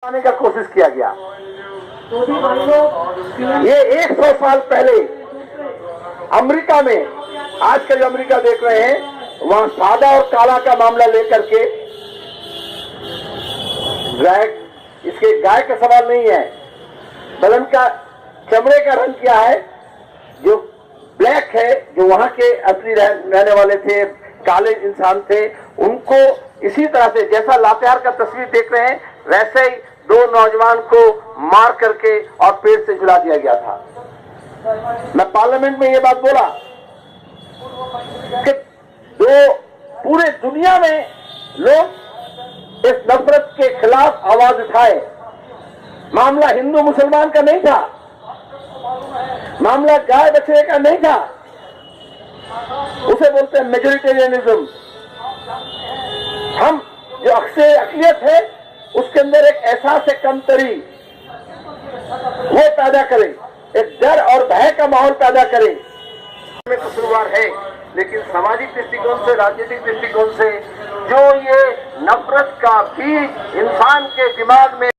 आने का कोशिश किया गया। ये 100 साल पहले अमेरिका में, आज का जो अमेरिका देख रहे हैं, वहां सादा और काला का मामला लेकर के गाय का सवाल नहीं है, बलन का चमड़े का रंग क्या है, जो ब्लैक है, जो वहां के असली रहने वाले थे, काले इंसान थे, उनको इसी तरह से जैसा लातेहार का तस्वीर देख रहे हैं वैसे ही दो नौजवान को मार करके और पेड़ से झुला दिया गया था। मैं पार्लियामेंट में ये बात बोला कि पूरे दुनिया में लोग इस नफरत के खिलाफ आवाज उठाए। मामला हिंदू मुसलमान का नहीं था, मामला गाय बछड़े का नहीं था, उसे बोलते हैं मेजोरिटेरियनिज्म। हम जो अक्सर अकलियत है उसके अंदर एक एहसास कमतरी वो पैदा करें, एक डर और भय का माहौल पैदा करें। में कसूरवार है, लेकिन सामाजिक दृष्टिकोण से, राजनीतिक दृष्टिकोण से जो ये नफरत का बीज इंसान के दिमाग में